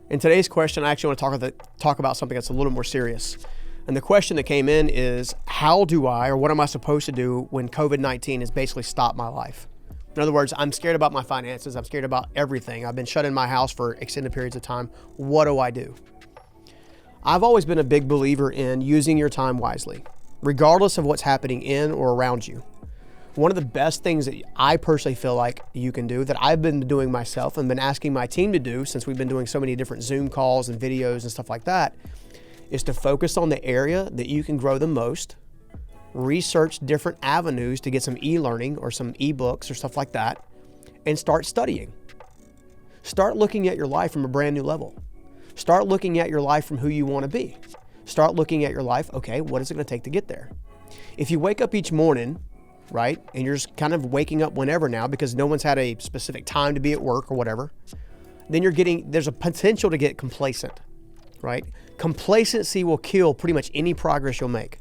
In today's question, I actually want to talk about something that's a little more serious. And the question that came in is, how do I, or what am I supposed to do when COVID-19 has basically stopped my life? In other words, I'm scared about my finances. I'm scared about everything. I've been shut in my house for extended periods of time. What do I do? I've always been a big believer in using your time wisely, regardless of what's happening in or around you. One of the best things that I personally feel like you can do, that I've been doing myself and been asking my team to do since we've been doing so many different Zoom calls and videos and stuff like that, is to focus on the area that you can grow the most, research different avenues to get some e-learning or some e-books or stuff like that, and start studying. Start looking at your life from a brand new level. Start looking at your life from who you want to be. Start looking at your life, okay, what is it going to take to get there? If you wake up each morning, right, and you're just kind of waking up whenever now because no one's had a specific time to be at work or whatever, then there's a potential to get complacent, right? Complacency will kill pretty much any progress you'll make.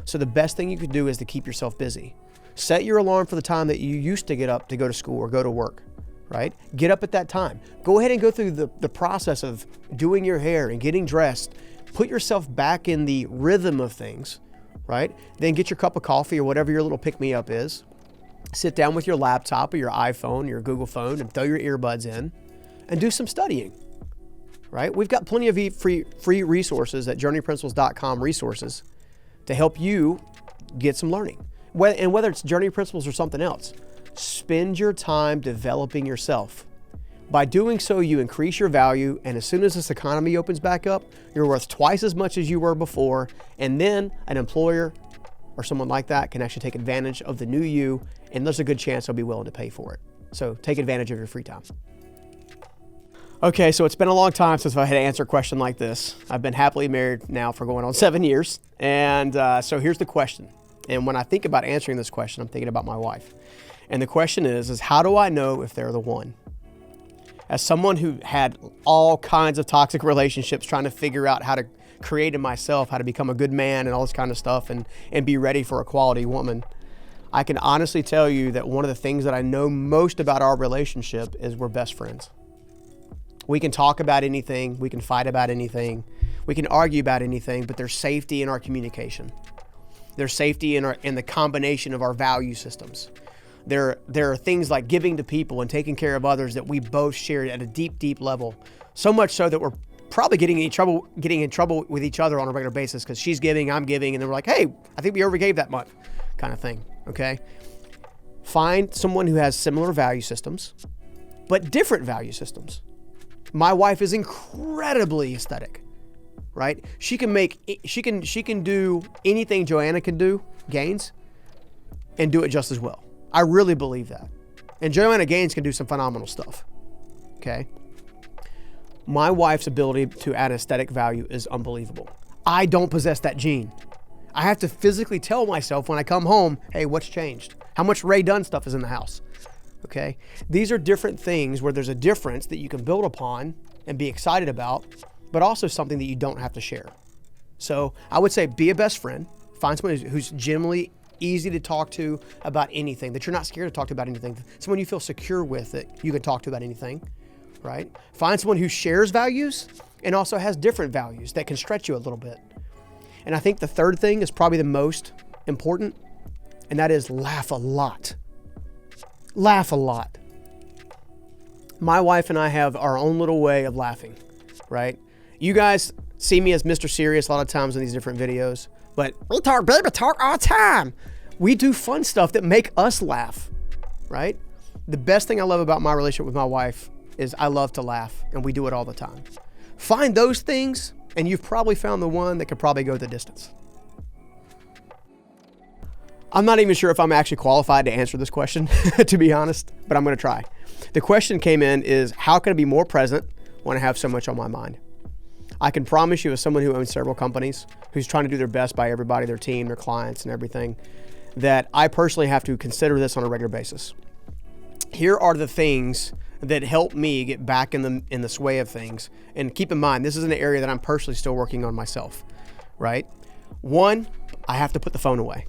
So the best thing you could do is to keep yourself busy. Set your alarm for the time that you used to get up to go to school or go to work, right? Get up at that time. Go ahead and go through the process of doing your hair and getting dressed. Put yourself back in the rhythm of things, right? Then get your cup of coffee or whatever your little pick-me-up is. Sit down with your laptop or your iPhone or your Google phone and throw your earbuds in and do some studying, right? We've got plenty of free resources at journeyprinciples.com resources to help you get some learning. And whether it's Journey Principles or something else, spend your time developing yourself. By doing so, you increase your value, and as soon as this economy opens back up, you're worth twice as much as you were before, and then an employer or someone like that can actually take advantage of the new you, and there's a good chance they'll be willing to pay for it. So take advantage of your free time. Okay, so it's been a long time since I had to answer a question like this. I've been happily married now for going on 7 years, and so here's the question. And when I think about answering this question, I'm thinking about my wife. And the question is how do I know if they're the one? As someone who had all kinds of toxic relationships, trying to figure out how to create in myself, how to become a good man and all this kind of stuff and be ready for a quality woman, I can honestly tell you that one of the things that I know most about our relationship is we're best friends. We can talk about anything, we can fight about anything, we can argue about anything, but there's safety in our communication. There's safety in the combination of our value systems. There are things like giving to people and taking care of others that we both share at a deep, deep level. So much so that we're probably getting in trouble with each other on a regular basis because she's giving, I'm giving, and then we're like, hey, I think we overgave that month, kind of thing, okay? Find someone who has similar value systems, but different value systems. My wife is incredibly aesthetic, right? She can do anything Joanna can do, Gaines, and do it just as well. I really believe that. And Joanna Gaines can do some phenomenal stuff, okay? My wife's ability to add aesthetic value is unbelievable. I don't possess that gene. I have to physically tell myself when I come home, hey, what's changed? How much Ray Dunn stuff is in the house? Okay? These are different things where there's a difference that you can build upon and be excited about, but also something that you don't have to share. So I would say be a best friend. Find someone who's genuinely easy to talk to about anything, that you're not scared to talk to about anything. Someone you feel secure with that you can talk to about anything, right? Find someone who shares values and also has different values that can stretch you a little bit. And I think the third thing is probably the most important, and that is laugh a lot. Laugh a lot. My wife and I have our own little way of laughing, right? You guys see me as Mr. Serious a lot of times in these different videos, but we talk baby talk all the time. We do fun stuff that make us laugh, right? The best thing I love about my relationship with my wife is I love to laugh, and we do it all the time. Find those things, and you've probably found the one that could probably go the distance. I'm not even sure if I'm actually qualified to answer this question, to be honest, but I'm going to try. The question came in is, how can I be more present when I have so much on my mind? I can promise you, as someone who owns several companies, who's trying to do their best by everybody, their team, their clients, and everything, that I personally have to consider this on a regular basis. Here are the things that help me get back in the sway of things. And keep in mind, this is an area that I'm personally still working on myself, right? One, I have to put the phone away.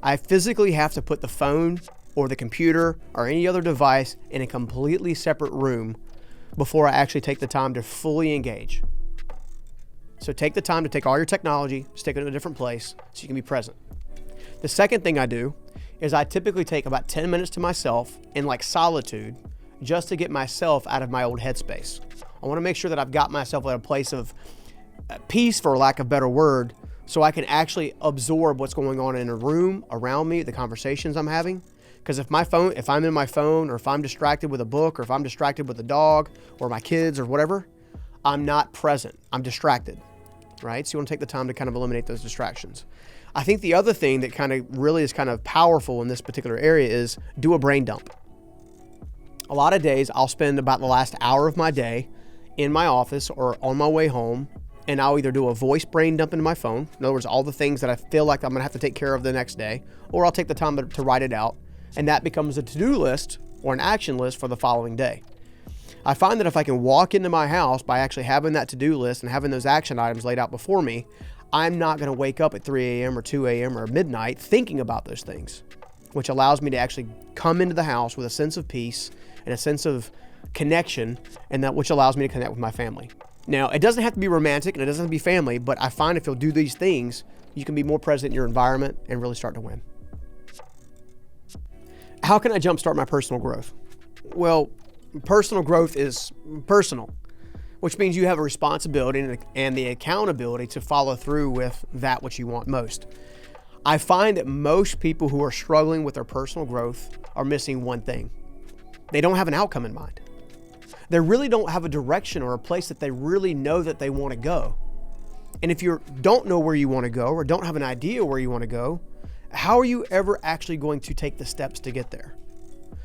I physically have to put the phone or the computer or any other device in a completely separate room before I actually take the time to fully engage. So take the time to take all your technology, stick it in a different place so you can be present. The second thing I do is I typically take about 10 minutes to myself in like solitude just to get myself out of my old headspace. I want to make sure that I've got myself at a place of peace, for lack of a better word, so I can actually absorb what's going on in a room around me, the conversations I'm having. Because if I'm in my phone, or if I'm distracted with a book, or if I'm distracted with a dog or my kids or whatever, I'm not present. I'm distracted, right? So you want to take the time to kind of eliminate those distractions. I think the other thing that kind of really is kind of powerful in this particular area is do a brain dump. A lot of days I'll spend about the last hour of my day in my office or on my way home, and I'll either do a voice brain dump into my phone. In other words, all the things that I feel like I'm going to have to take care of the next day, or I'll take the time to write it out. And that becomes a to-do list or an action list for the following day. I find that if I can walk into my house by actually having that to-do list and having those action items laid out before me, I'm not going to wake up at 3 a.m. or 2 a.m. or midnight thinking about those things, which allows me to actually come into the house with a sense of peace and a sense of connection, and that which allows me to connect with my family. Now, it doesn't have to be romantic and it doesn't have to be family, but I find if you'll do these things, you can be more present in your environment and really start to win. How can I jumpstart my personal growth? Well, personal growth is personal, which means you have a responsibility and the accountability to follow through with that which you want most. I find that most people who are struggling with their personal growth are missing one thing. They don't have an outcome in mind. They really don't have a direction or a place that they really know that they want to go. And if you don't know where you want to go or don't have an idea where you want to go, how are you ever actually going to take the steps to get there?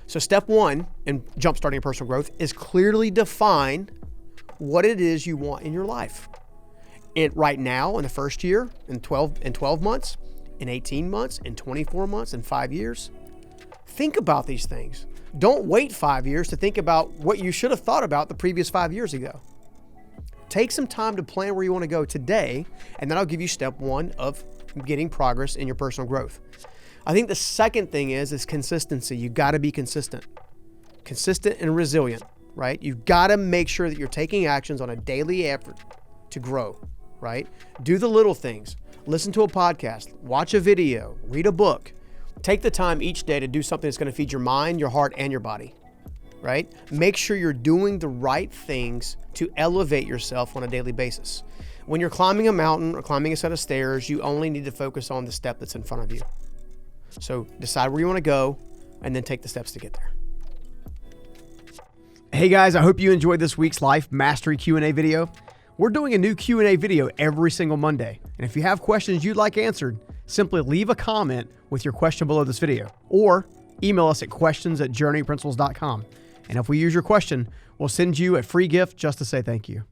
So step one in jumpstarting personal growth is clearly define what it is you want in your life. Right now, in the first year, in 12 months, in 18 months, in 24 months, in 5 years. Think about these things. Don't wait 5 years to think about what you should have thought about the previous 5 years ago. Take some time to plan where you want to go today, and then I'll give you step one of getting progress in your personal growth. I think the second thing is consistency. You got to be consistent and resilient, right? You've got to make sure that you're taking actions on a daily effort to grow, right? Do the little things. Listen to a podcast, watch a video, read a book. Take the time each day to do something that's going to feed your mind, your heart, and your body, right? Make sure you're doing the right things to elevate yourself on a daily basis. When you're climbing a mountain or climbing a set of stairs, you only need to focus on the step that's in front of you. So decide where you want to go and then take the steps to get there. Hey guys, I hope you enjoyed this week's Life Mastery Q&A video. We're doing a new Q&A video every single Monday. And if you have questions you'd like answered, simply leave a comment with your question below this video or email us at questions@journeyprinciples.com. And if we use your question, we'll send you a free gift just to say thank you.